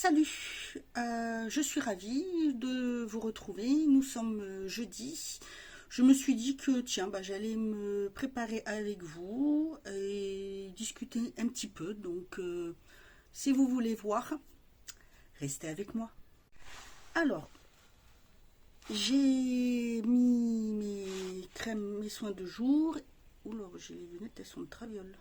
Salut, je suis ravie de vous retrouver. Nous sommes jeudi. Je me suis dit que tiens, j'allais me préparer avec vous et discuter un petit peu. Donc, si vous voulez voir, restez avec moi. Alors, j'ai mis mes crèmes, mes soins de jour. Oula, j'ai les lunettes, elles sont de traviole.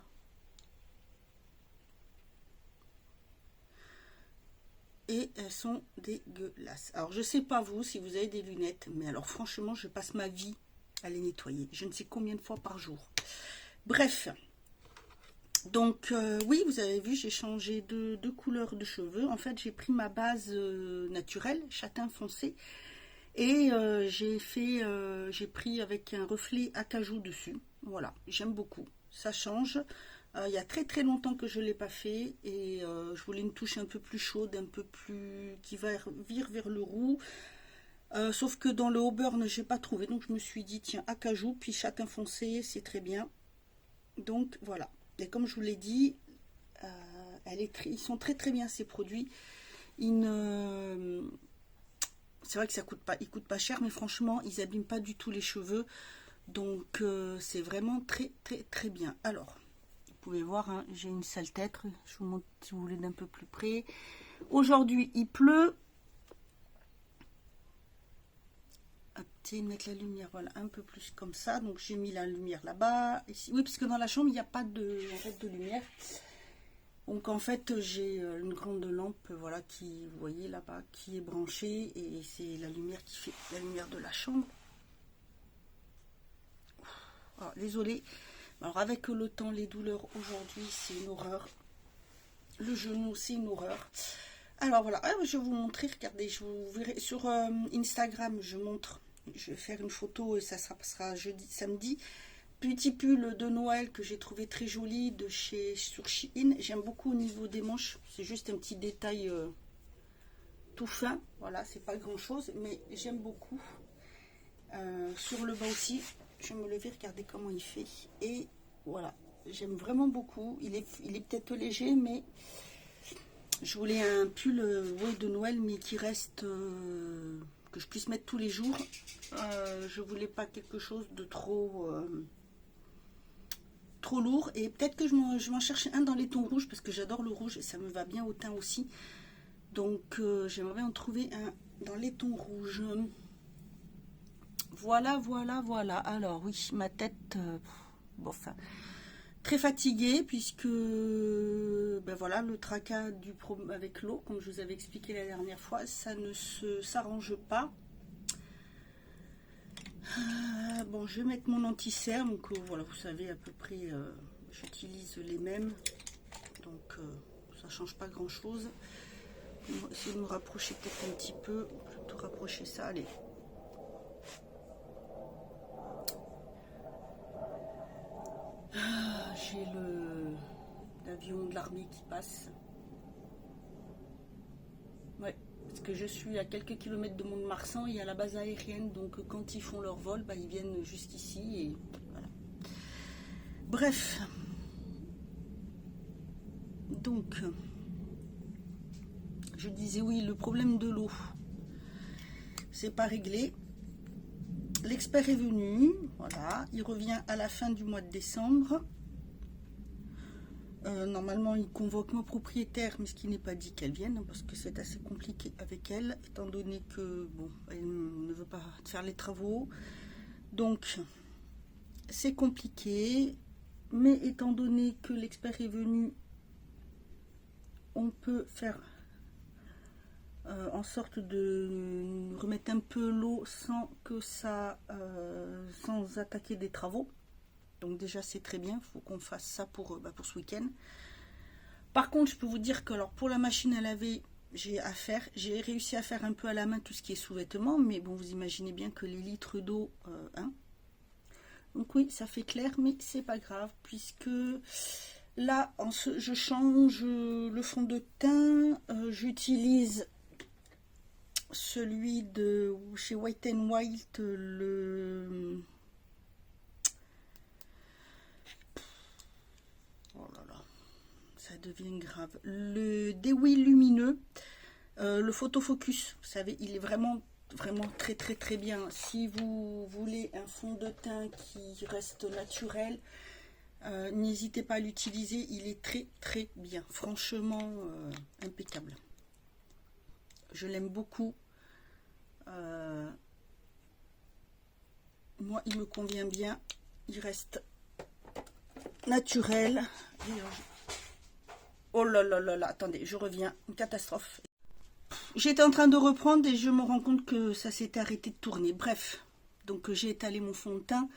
Et elles sont dégueulasses. Alors je sais pas vous si vous avez des lunettes, mais alors franchement je passe ma vie à les nettoyer. Je ne sais combien de fois par jour. Bref, donc oui, vous avez vu, j'ai changé de couleur de cheveux. En fait, j'ai pris ma base naturelle, châtain foncé, et j'ai pris avec un reflet acajou dessus. Voilà, j'aime beaucoup. Ça change. Il y a très très longtemps que je ne l'ai pas fait et je voulais une touche un peu plus chaude, un peu plus qui va vire vers le roux. Sauf que dans le Auburn, j'ai pas trouvé. Donc je me suis dit, tiens, acajou, puis châtain foncé, c'est très bien. Donc voilà. Et comme je vous l'ai dit, ils sont très très bien ces produits. C'est vrai que ils coûtent pas cher, mais franchement, ils abîment pas du tout les cheveux. Donc c'est vraiment très très très bien. Alors, vous pouvez voir, hein, j'ai une sale tête. Je vous montre si vous voulez d'un peu plus près. Aujourd'hui, il pleut. Mettre la lumière, voilà, un peu plus comme ça. Donc j'ai mis la lumière là-bas. Ici. Oui, parce que dans la chambre, il n'y a pas de lumière. Donc en fait, j'ai une grande lampe, voilà, qui, vous voyez là-bas, qui est branchée. Et c'est la lumière qui fait la lumière de la chambre. Oh, désolée. Alors avec le temps, les douleurs aujourd'hui, c'est une horreur. Le genou, c'est une horreur. Alors voilà, je vais vous montrer, regardez, je vous verrai sur Instagram, je montre, je vais faire une photo et ça sera jeudi, samedi. Petit pull de Noël que j'ai trouvé très joli sur Shein. J'aime beaucoup au niveau des manches, c'est juste un petit détail tout fin, voilà, c'est pas grand chose, mais j'aime beaucoup. Sur le bas aussi, je vais me lever, regardez comment il fait. Et voilà, j'aime vraiment beaucoup. Il est peut-être léger, mais je voulais un pull de Noël, mais qui reste, que je puisse mettre tous les jours. Je voulais pas quelque chose de trop lourd. Et peut-être que je m'en cherche un dans les tons rouges, parce que j'adore le rouge et ça me va bien au teint aussi. Donc j'aimerais en trouver un dans les tons rouges. Voilà, voilà, voilà. Alors oui, ma tête, enfin, très fatiguée puisque voilà, le tracas avec l'eau, comme je vous avais expliqué la dernière fois, ça ne s'arrange pas. Bon, je vais mettre mon anti-cerne, donc voilà, vous savez à peu près, j'utilise les mêmes, donc ça change pas grand chose. Je vais essayer de me rapprocher peut-être un petit peu, plutôt rapprocher ça, allez. J'ai l'avion de l'armée qui passe. Ouais, parce que je suis à quelques kilomètres de Mont-de-Marsan, il y a la base aérienne, donc quand ils font leur vol, ils viennent jusqu'ici et voilà. Bref, donc je disais oui, le problème de l'eau, c'est pas réglé. L'expert est venu, voilà, il revient à la fin du mois de décembre. Normalement, il convoque mon propriétaire, mais ce qui n'est pas dit qu'elle vienne, parce que c'est assez compliqué avec elle, étant donné que, bon, elle ne veut pas faire les travaux. Donc, c'est compliqué, mais étant donné que l'expert est venu, on peut faire en sorte de remettre un peu l'eau sans attaquer des travaux. Donc déjà c'est très bien, il faut qu'on fasse ça pour ce week-end. Par contre, je peux vous dire que alors pour la machine à laver, j'ai réussi à faire un peu à la main tout ce qui est sous-vêtements, mais bon, vous imaginez bien que les litres d'eau, Donc oui, ça fait clair, mais c'est pas grave, puisque là, je change le fond de teint, j'utilise celui de chez White n White, oh là là, ça devient grave. Le Dewey lumineux. Le photofocus, vous savez, il est vraiment très très très bien. Si vous voulez un fond de teint qui reste naturel, n'hésitez pas à l'utiliser, il est très très bien, franchement impeccable. Je l'aime beaucoup. Moi, il me convient bien, il reste naturel. Oh là là là là, attendez, je reviens, une catastrophe. J'étais en train de reprendre et je me rends compte que ça s'était arrêté de tourner. Bref, donc j'ai étalé mon fond de teint.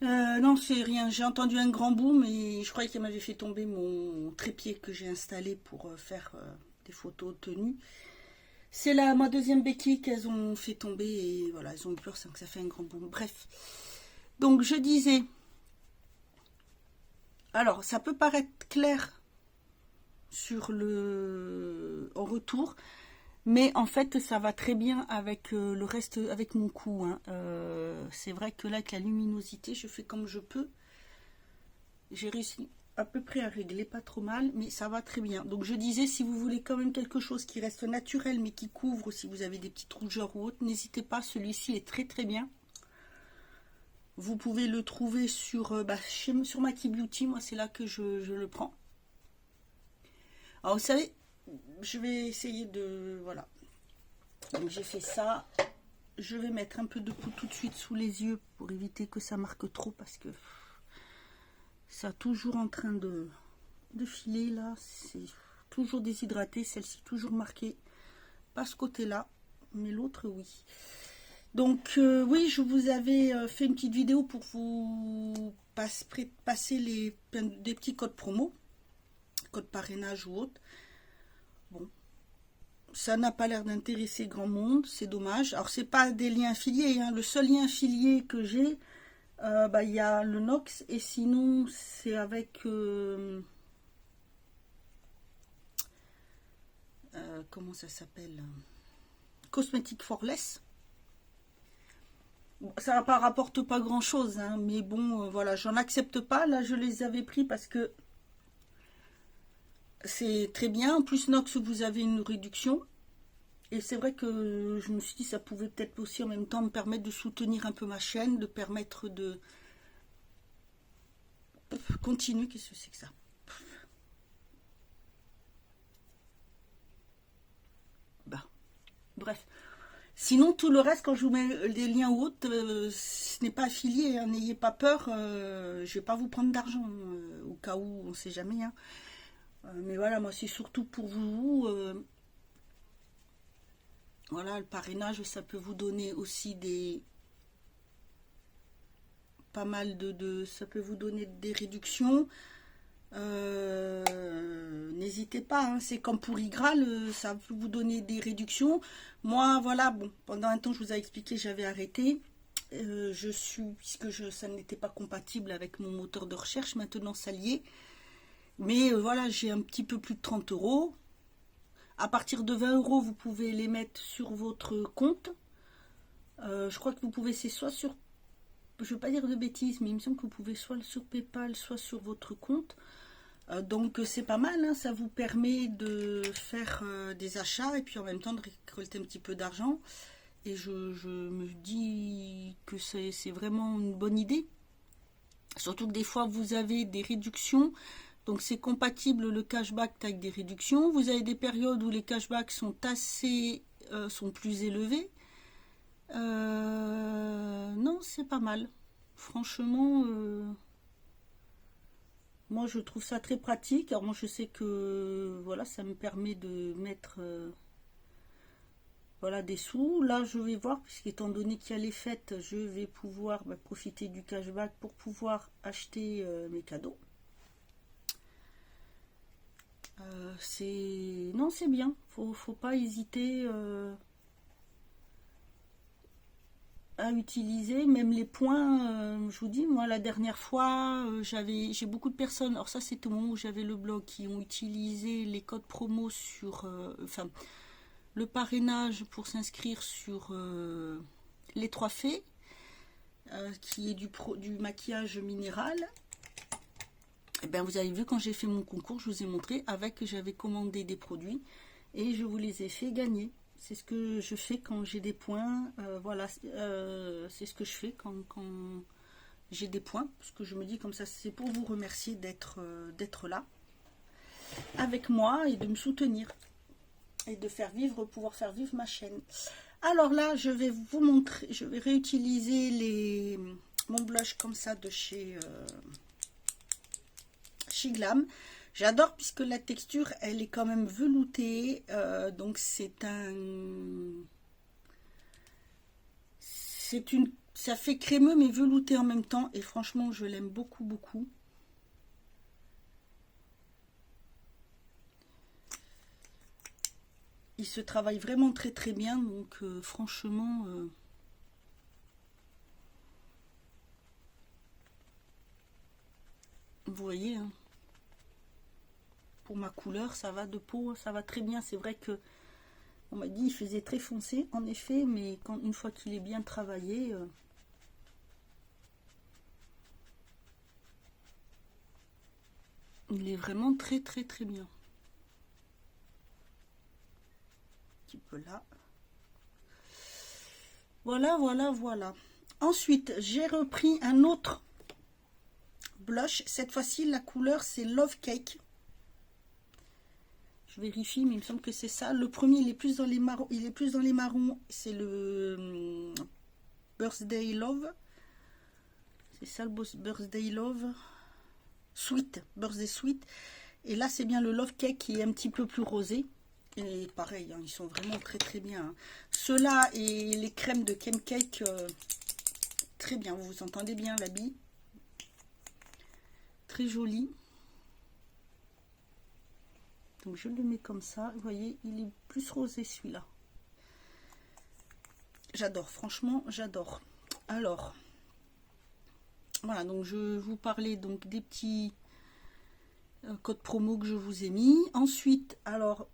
Non, c'est rien. J'ai entendu un grand boom et je croyais qu'il m'avait fait tomber mon trépied que j'ai installé pour faire des photos tenues. C'est là ma deuxième béquille qu'elles ont fait tomber et voilà, elles ont eu peur que ça fait un grand boom. Bref, donc je disais, alors ça peut paraître clair sur en retour, mais en fait ça va très bien avec le reste, avec mon cou, hein. C'est vrai que là avec la luminosité je fais comme je peux. J'ai réussi à peu près à régler, pas trop mal, mais ça va très bien. Donc je disais, si vous voulez quand même quelque chose qui reste naturel mais qui couvre, si vous avez des petites rougeurs ou autres, n'hésitez pas, celui-ci est très très bien. Vous pouvez le trouver sur Maki Beauty, moi c'est là que je le prends. Alors vous savez, je vais essayer de... Voilà. Donc j'ai fait ça. Je vais mettre un peu de poudre tout de suite sous les yeux pour éviter que ça marque trop parce que ça toujours en train de filer là. C'est toujours déshydraté. Celle-ci toujours marquée. Pas ce côté-là, mais l'autre oui. Donc oui, je vous avais fait une petite vidéo pour vous passer des petits codes promo, code parrainage ou autre. Bon, ça n'a pas l'air d'intéresser grand monde, c'est dommage. Alors c'est pas des liens affiliés, hein. Le seul lien affilié que j'ai, il y a le Nox et sinon c'est avec comment ça s'appelle, Cosmetic for Less. Bon, ça ne rapporte pas grand chose, hein, mais bon, voilà, j'en accepte pas. Là, je les avais pris parce que c'est très bien. En plus, Nox, vous avez une réduction. Et c'est vrai que je me suis dit, ça pouvait peut-être aussi en même temps me permettre de soutenir un peu ma chaîne, de permettre de continuer. Qu'est-ce que c'est que ça? Bah, bref. Sinon, tout le reste, quand je vous mets des liens ou autres, ce n'est pas affilié, hein, n'ayez pas peur, je ne vais pas vous prendre d'argent, au cas où, on ne sait jamais. Hein. Mais voilà, moi, c'est surtout pour vous. Voilà, le parrainage, ça peut vous donner aussi pas mal ça peut vous donner des réductions. N'hésitez pas, hein, c'est comme pour Igral, ça peut vous donner des réductions. Moi, voilà, bon, pendant un temps, je vous ai expliqué, j'avais arrêté. Puisque ça n'était pas compatible avec mon moteur de recherche, maintenant ça y est. Mais voilà, j'ai un petit peu plus de 30 €. À partir de 20 €, vous pouvez les mettre sur votre compte. Je crois que vous pouvez, c'est soit sur, je ne veux pas dire de bêtises, mais il me semble que vous pouvez soit sur PayPal, soit sur votre compte. Donc c'est pas mal, hein, ça vous permet de faire des achats et puis en même temps de récolter un petit peu d'argent. Et je me dis que c'est vraiment une bonne idée. Surtout que des fois vous avez des réductions. Donc c'est compatible le cashback avec des réductions. Vous avez des périodes où les cashbacks sont sont plus élevés. Non, c'est pas mal. Franchement, moi je trouve ça très pratique. Alors moi je sais que voilà, ça me permet de mettre voilà, des sous. Là je vais voir, puisqu'étant donné qu'il y a les fêtes, je vais pouvoir profiter du cashback pour pouvoir acheter mes cadeaux. Non, c'est bien, faut pas hésiter à utiliser même les points. Je vous dis, moi la dernière fois j'ai beaucoup de personnes, alors ça c'était au moment où j'avais le blog, qui ont utilisé les codes promo sur le parrainage pour s'inscrire sur les 3 fées, qui est du maquillage minéral. Et bien vous avez vu, quand j'ai fait mon concours, je vous ai montré, j'avais commandé des produits et je vous les ai fait gagner. C'est ce que je fais quand j'ai des points. Voilà, c'est ce que je fais quand j'ai des points, parce que je me dis comme ça, c'est pour vous remercier d'être là avec moi et de me soutenir et de pouvoir faire vivre ma chaîne. Alors là, je vais vous montrer, je vais réutiliser mon blush comme ça de chez Glam. J'adore puisque la texture, elle est quand même veloutée, donc ça fait crémeux mais velouté en même temps, et franchement, je l'aime beaucoup, beaucoup. Il se travaille vraiment très très bien, donc franchement, vous voyez, hein, pour ma couleur, ça va de peau, ça va très bien. C'est vrai que on m'a dit il faisait très foncé, en effet, mais une fois qu'il est bien travaillé, il est vraiment très très très bien. Un petit peu là. Voilà, voilà, voilà. Ensuite, j'ai repris un autre blush. Cette fois-ci, la couleur, c'est Love Cake. Je vérifie, mais il me semble que c'est ça. Le premier, il est plus dans les marrons. Il est plus dans les marrons. C'est le Birthday Love. C'est ça le Birthday Love. Sweet. Birthday Sweet. Et là, c'est bien le Love Cake qui est un petit peu plus rosé. Et pareil, hein, ils sont vraiment très très bien. Hein. Ceux-là et les crèmes de Kem Cake, très bien. Vous entendez bien l'habit. Très joli. Donc je le mets comme ça. Vous voyez, il est plus rosé celui-là. J'adore, franchement, j'adore. Alors, voilà, donc je vous parlais donc des petits codes promo que je vous ai mis. Ensuite, alors,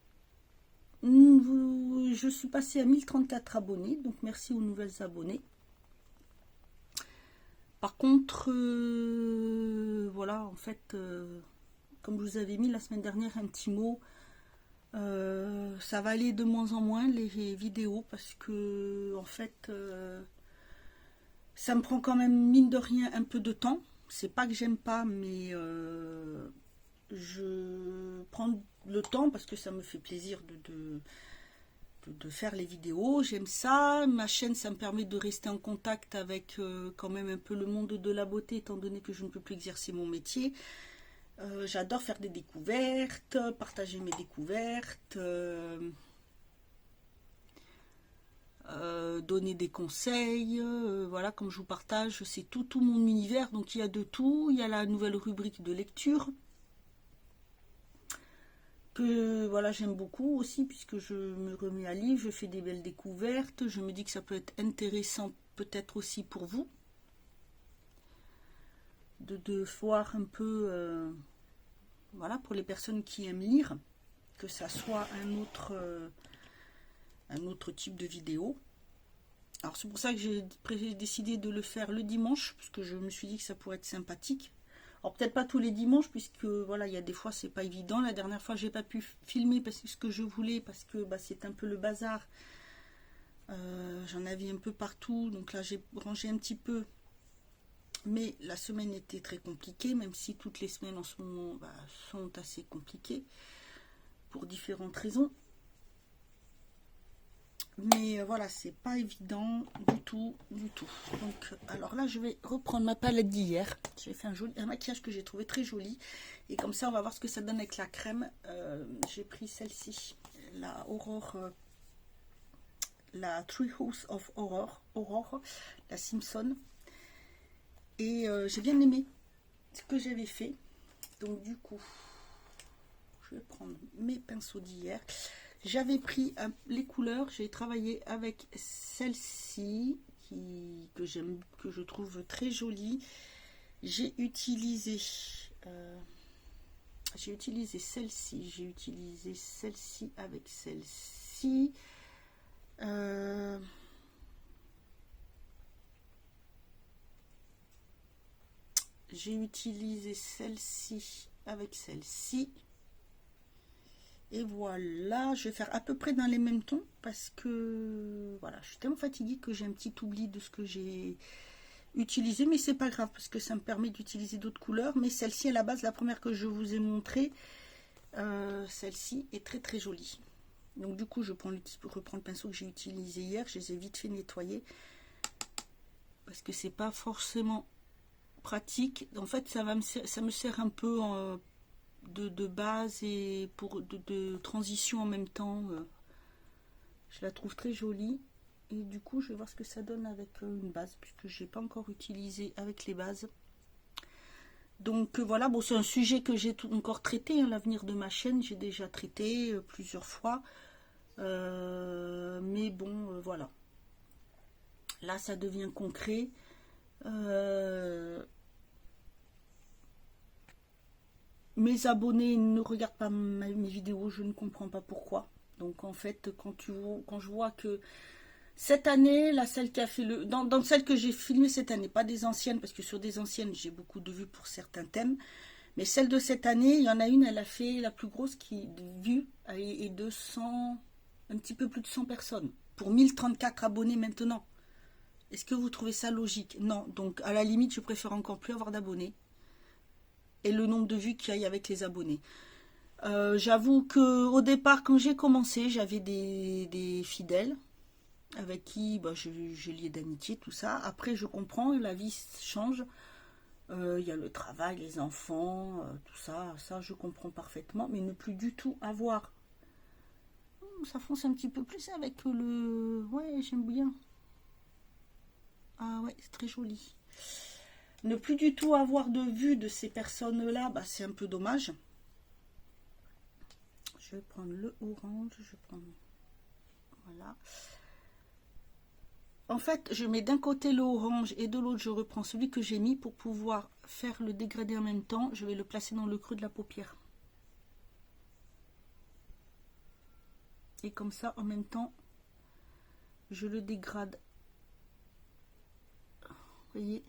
je suis passée à 1034 abonnés, donc merci aux nouvelles abonnés. Par contre, voilà, en fait, comme je vous avais mis la semaine dernière un petit mot, ça va aller de moins en moins les vidéos parce que en fait ça me prend quand même mine de rien un peu de temps. C'est pas que j'aime pas, mais je prends le temps parce que ça me fait plaisir de faire les vidéos. J'aime ça. Ma chaîne, ça me permet de rester en contact avec quand même un peu le monde de la beauté, étant donné que je ne peux plus exercer mon métier. J'adore faire des découvertes, partager mes découvertes, donner des conseils, voilà, comme je vous partage, c'est tout mon univers, donc il y a de tout. Il y a la nouvelle rubrique de lecture, que voilà, j'aime beaucoup aussi, puisque je me remets à lire, je fais des belles découvertes, je me dis que ça peut être intéressant peut-être aussi pour vous, de voir un peu... voilà, pour les personnes qui aiment lire, que ça soit un autre type de vidéo. Alors c'est pour ça que j'ai décidé de le faire le dimanche, parce que je me suis dit que ça pourrait être sympathique. Alors peut-être pas tous les dimanches, puisque voilà, il y a des fois c'est pas évident. La dernière fois j'ai pas pu filmer parce que ce que je voulais, parce que bah, c'est un peu le bazar. J'en avais un peu partout, donc là j'ai rangé un petit peu. Mais la semaine était très compliquée, même si toutes les semaines en ce moment sont assez compliquées pour différentes raisons. Mais voilà, c'est pas évident du tout, du tout. Donc, alors là, je vais reprendre ma palette d'hier. J'ai fait un maquillage que j'ai trouvé très joli. Et comme ça, on va voir ce que ça donne avec la crème. J'ai pris celle-ci, la Aurore, la Treehouse of Aurore, la Simpson. Et j'ai bien aimé ce que j'avais fait. Donc du coup, je vais prendre mes pinceaux d'hier. J'avais pris les couleurs, j'ai travaillé avec celle-ci que j'aime, que je trouve très jolie. J'ai utilisé celle-ci, j'ai utilisé celle-ci avec celle-ci. J'ai utilisé celle-ci avec celle-ci. Et voilà, je vais faire à peu près dans les mêmes tons parce que voilà, je suis tellement fatiguée que j'ai un petit oubli de ce que j'ai utilisé, mais c'est pas grave parce que ça me permet d'utiliser d'autres couleurs. Mais celle-ci, à la base, la première que je vous ai montrée, celle-ci est très très jolie. Donc du coup, je reprends le pinceau que j'ai utilisé hier, je les ai vite fait nettoyer parce que c'est pas forcément pratique. En fait, ça me sert un peu de base et de transition en même temps. Je la trouve très jolie et du coup je vais voir ce que ça donne avec une base puisque j'ai pas encore utilisé avec les bases. Donc voilà, bon, c'est un sujet que j'ai encore traité, hein, l'avenir de ma chaîne, j'ai déjà traité plusieurs fois. Mais bon, voilà. Là, ça devient concret. Mes abonnés ne regardent pas mes vidéos, je ne comprends pas pourquoi. Donc en fait, quand je vois que cette année, là, celle qui a fait dans celle que j'ai filmée cette année, pas des anciennes, parce que sur des anciennes, j'ai beaucoup de vues pour certains thèmes. Mais celle de cette année, il y en a une, elle a fait la plus grosse qui vue et 200, un petit peu plus de 100 personnes. Pour 1034 abonnés maintenant. Est-ce que vous trouvez ça logique? Non, donc à la limite, je préfère encore plus avoir d'abonnés. Et le nombre de vues qu'il y a avec les abonnés. J'avoue que au départ, quand j'ai commencé, j'avais des fidèles avec qui je liais d'amitié, tout ça. Après, je comprends, la vie change. Il y a le travail, les enfants, tout ça. Ça, je comprends parfaitement. Mais ne plus du tout avoir. Ça fonce un petit peu plus avec le... Ouais, j'aime bien. Ah ouais, c'est très joli. Ne plus du tout avoir de vue de ces personnes-là, c'est un peu dommage. Je vais prendre le orange, je vais prendre... Voilà. En fait, je mets d'un côté le orange et de l'autre, je reprends celui que j'ai mis pour pouvoir faire le dégradé en même temps. Je vais le placer dans le creux de la paupière. Et comme ça, en même temps, je le dégrade. Vous voyez?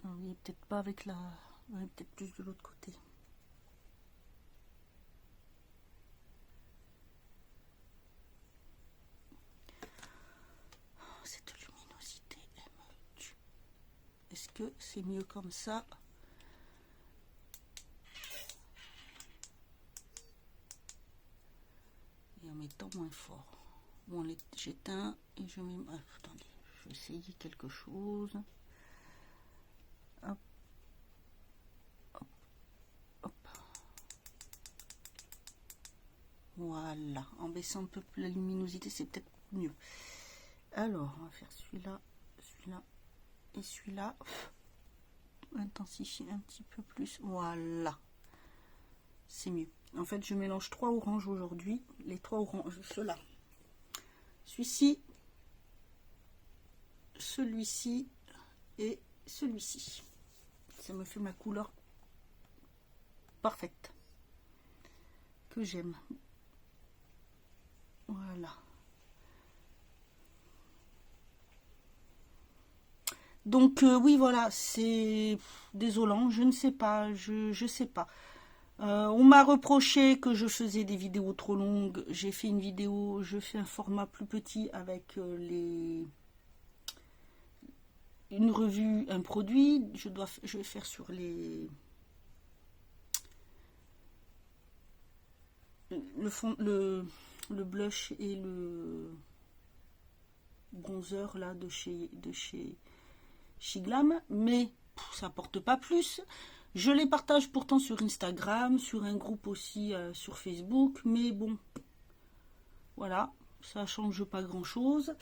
Vous voyez peut-être pas avec la... Ouais, peut-être plus de l'autre côté. Cette luminosité, elle me tue. Est-ce que c'est mieux comme ça? Et en mettant moins fort. Bon, j'éteins et je mets... Ah, attendez, je vais essayer quelque chose. Hop. Hop. Hop. Voilà. En baissant un peu plus la luminosité, c'est peut-être mieux. Alors, on va faire celui-là, celui-là et celui-là. Intensifier un petit peu plus. Voilà. C'est mieux. En fait, je mélange 3 oranges aujourd'hui. Les 3 oranges, ceux-là. Celui-ci, celui-ci et celui-ci. Ça me fait ma couleur parfaite. Que j'aime. Voilà. Donc oui, voilà, c'est désolant, je ne sais pas, je sais pas. On m'a reproché que je faisais des vidéos trop longues. J'ai fait une vidéo, je fais un format plus petit avec une revue, un produit. Je vais faire sur le fond, le blush et le bronzer là de chez Glam, mais ça porte pas plus. Je les partage pourtant sur Instagram, sur un groupe aussi sur Facebook, mais bon, voilà, ça change pas grand chose.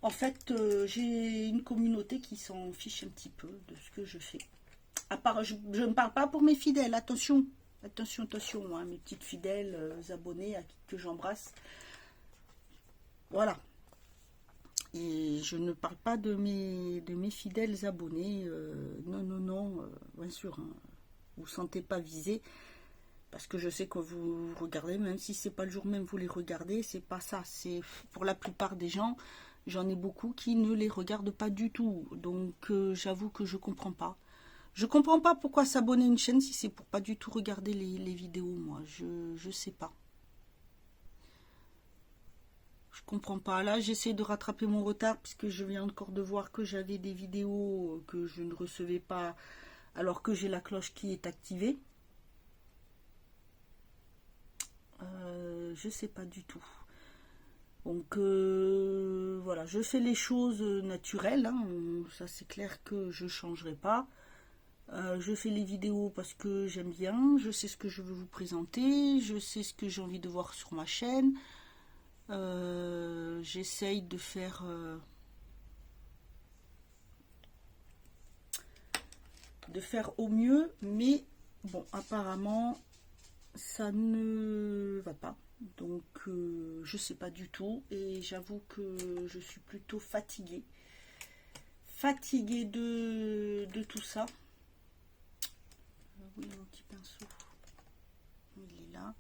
En fait, j'ai une communauté qui s'en fiche un petit peu de ce que je fais. À part, je ne parle pas pour mes fidèles, attention, attention, attention, hein, mes petites fidèles abonnés que j'embrasse. Voilà. Et je ne parle pas de mes fidèles abonnés. Non, non, non, bien sûr, hein, vous ne vous sentez pas visé. Parce que je sais que vous regardez, même si c'est pas le jour même, vous les regardez. C'est pas ça. C'est pour la plupart des gens, j'en ai beaucoup qui ne les regardent pas du tout. Donc, j'avoue que je comprends pas. Je comprends pas pourquoi s'abonner à une chaîne si c'est pour pas du tout regarder les vidéos, moi. Je sais pas. Je comprends pas. Là, j'essaie de rattraper mon retard puisque je viens encore de voir que j'avais des vidéos que je ne recevais pas alors que j'ai la cloche qui est activée. Je sais pas du tout. Donc voilà, je fais les choses naturelles, hein. Ça c'est clair que je changerai pas. Je fais les vidéos parce que j'aime bien, je sais ce que je veux vous présenter, je sais ce que j'ai envie de voir sur ma chaîne. J'essaye de faire au mieux, mais bon, apparemment ça ne va pas. Donc je sais pas du tout et j'avoue que je suis plutôt fatiguée. Fatiguée de tout ça. Oui, mon petit pinceau. Il est là.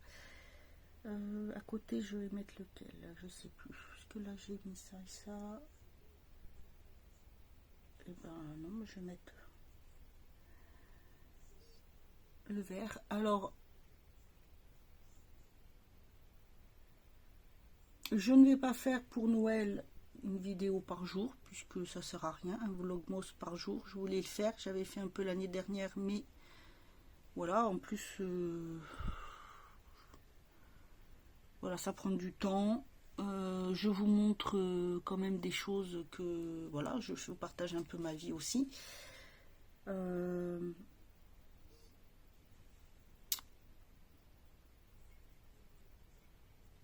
À côté, je vais mettre lequel? Je sais plus. Parce que là, j'ai mis ça et ça. Et ben non, je vais mettre le vert. Alors, je ne vais pas faire pour Noël une vidéo par jour, puisque ça sert à rien, un vlogmas par jour. Je voulais le faire, j'avais fait un peu l'année dernière, mais voilà, en plus, voilà, ça prend du temps. Je vous montre quand même des choses que, voilà, je vous partage un peu ma vie aussi.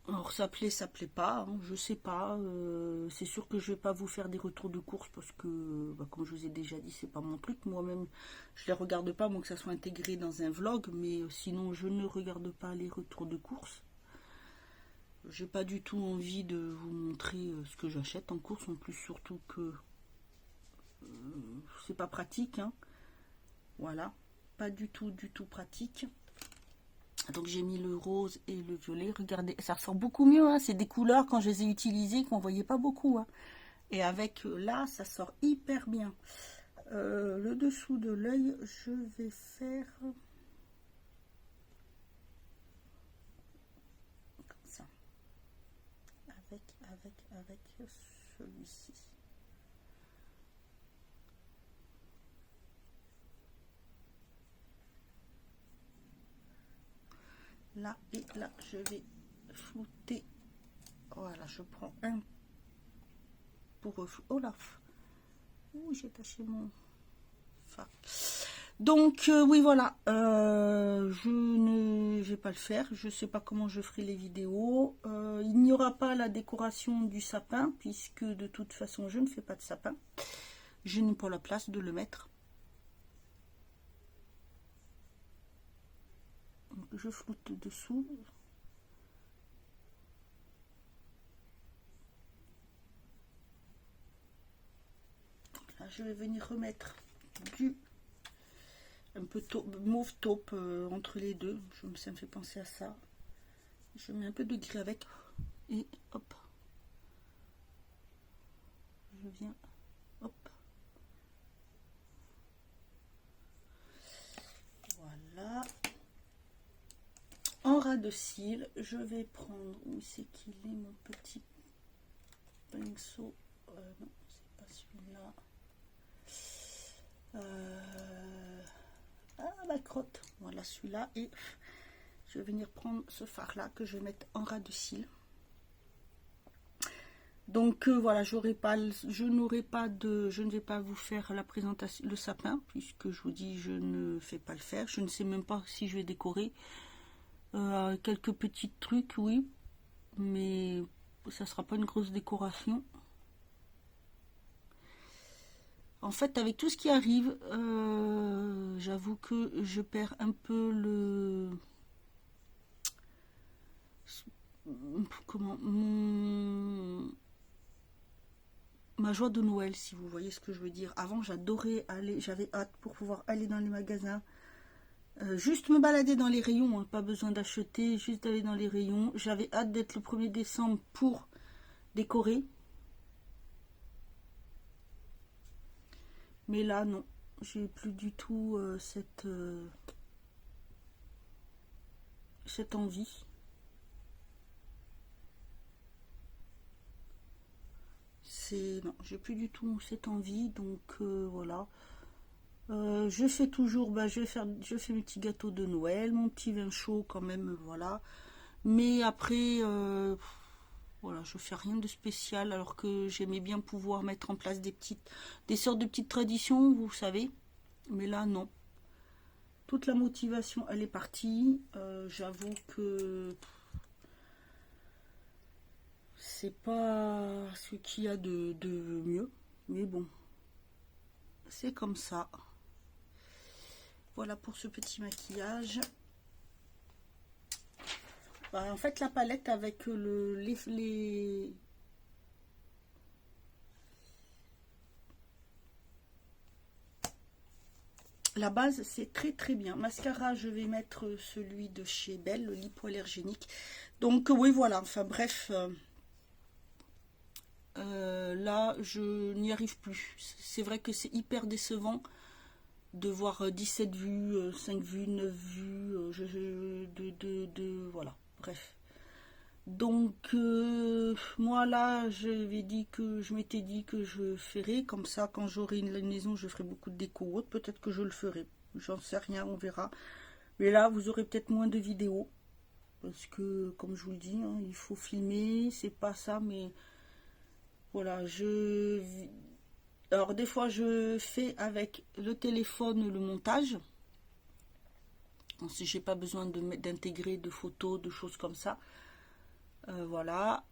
Alors ça plaît pas, hein, je sais pas. C'est sûr que je vais pas vous faire des retours de course parce que, bah, comme je vous ai déjà dit, c'est pas mon truc. Moi-même, je les regarde pas, moi que ça soit intégré dans un vlog, mais sinon je ne regarde pas les retours de course. J'ai pas du tout envie de vous montrer ce que j'achète en course, en plus surtout que c'est pas pratique, hein. Voilà, pas du tout pratique. Donc j'ai mis le rose et le violet. Regardez, ça ressort beaucoup mieux, hein. C'est des couleurs quand je les ai utilisées qu'on voyait pas beaucoup, hein. Et avec là, ça sort hyper bien. Le dessous de l'œil, je vais faire comme ça. Avec celui-ci. Là et là, je vais flouter. Voilà, je prends un pour... Oh là, j'ai taché mon fard. Donc oui, voilà, je ne vais pas le faire. Je sais pas comment je ferai les vidéos. Il n'y aura pas la décoration du sapin puisque de toute façon je ne fais pas de sapin. Je n'ai pas la place de le mettre. Donc, je floute dessous. Là, je vais venir remettre du un peu mauve taupe entre les deux. Ça me fait penser à ça. Je mets un peu de gris avec et hop. Je viens, hop. Voilà. En ras de cils, je vais prendre, où c'est qu'il est mon petit pinceau, non, c'est pas celui-là. Ah, la crotte, voilà celui-là, et je vais venir prendre ce fard-là que je vais mettre en ras de cils. Donc voilà, je ne vais pas vous faire la présentation, le sapin, puisque je vous dis, je ne fais pas le faire. Je ne sais même pas si je vais décorer. Quelques petits trucs, oui, mais ça sera pas une grosse décoration. En fait, avec tout ce qui arrive, j'avoue que je perds un peu ma joie de Noël, si vous voyez ce que je veux dire. Avant, j'adorais aller, j'avais hâte pour pouvoir aller dans les magasins, juste me balader dans les rayons, hein, pas besoin d'acheter, juste d'aller dans les rayons. J'avais hâte d'être le 1er décembre pour décorer. Mais là, non. j'ai plus du tout cette envie. Non, j'ai plus du tout cette envie, donc voilà. Je fais toujours, je fais mes petits gâteaux de Noël, mon petit vin chaud quand même, voilà. Mais après, voilà, je fais rien de spécial, alors que j'aimais bien pouvoir mettre en place des sortes de petites traditions, vous savez. Mais là, non. Toute la motivation, elle est partie. J'avoue que c'est pas ce qu'il y a de mieux. Mais bon, c'est comme ça. Voilà pour ce petit maquillage. Bah, en fait, la palette avec la base, c'est très très bien. Mascara, je vais mettre celui de chez Belle, le l'hypoallergénique. Donc oui, voilà. Enfin bref, là, je n'y arrive plus. C'est vrai que c'est hyper décevant de voir 17 vues, 5 vues, 9 vues, voilà, bref. Donc, moi là, je m'étais dit que je ferais, comme ça, quand j'aurai une maison, je ferai beaucoup de déco ou autre, peut-être que je le ferai. J'en sais rien, on verra. Mais là, vous aurez peut-être moins de vidéos, parce que, comme je vous le dis, hein, il faut filmer, c'est pas ça, mais voilà, alors des fois je fais avec le téléphone le montage. Si j'ai pas besoin d'intégrer de photos, de choses comme ça. Voilà.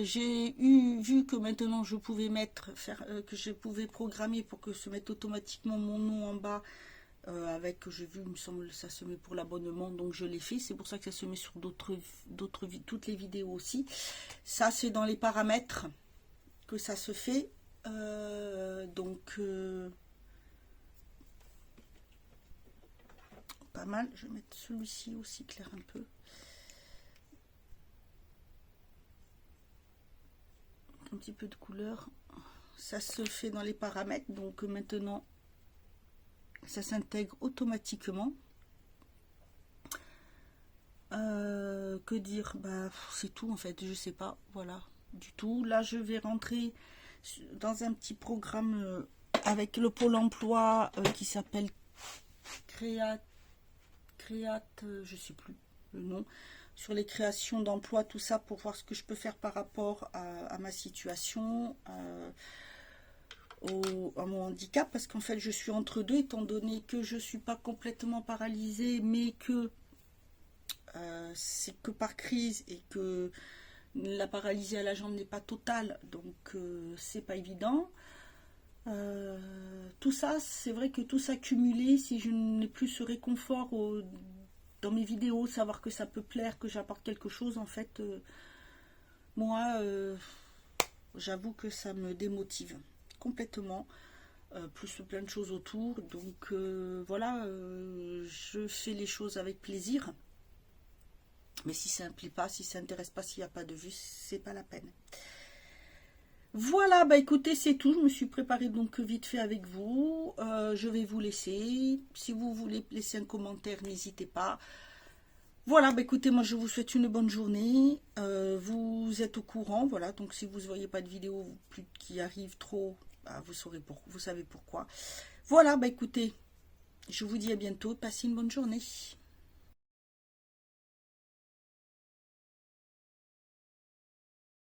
J'ai vu que maintenant je pouvais que je pouvais programmer pour que se mette automatiquement mon nom en bas. J'ai vu, il me semble, ça se met pour l'abonnement, donc je l'ai fait. C'est pour ça que ça se met sur toutes les vidéos aussi. Ça, c'est dans les paramètres que ça se fait. Donc pas mal. Je vais mettre celui-ci aussi clair un peu. Un petit peu de couleur. Ça se fait dans les paramètres. Donc maintenant, ça s'intègre automatiquement. Que dire? Bah, c'est tout en fait. Je sais pas. Voilà. Du tout. Là, je vais rentrer dans un petit programme avec le pôle emploi qui s'appelle Créate, je sais plus le nom, sur les créations d'emplois, tout ça, pour voir ce que je peux faire par rapport à ma situation, à mon handicap, parce qu'en fait je suis entre deux, étant donné que je suis pas complètement paralysée, mais que c'est que par crise et que la paralysie à la jambe n'est pas totale, donc c'est pas évident. Tout ça, c'est vrai que tout ça cumulé, si je n'ai plus ce réconfort dans mes vidéos, savoir que ça peut plaire, que j'apporte quelque chose, en fait, moi, j'avoue que ça me démotive complètement, plus plein de choses autour. Donc voilà, je fais les choses avec plaisir. Mais si ça ne plaît pas, si ça n'intéresse pas, s'il n'y a pas de vue, c'est pas la peine. Voilà, bah écoutez, c'est tout. Je me suis préparée donc vite fait avec vous. Je vais vous laisser. Si vous voulez laisser un commentaire, n'hésitez pas. Voilà, bah écoutez, moi je vous souhaite une bonne journée. Vous êtes au courant, voilà. Donc si vous ne voyez pas de vidéo plus qui arrive trop, bah, vous savez pourquoi. Voilà, bah écoutez, je vous dis à bientôt. Passez une bonne journée.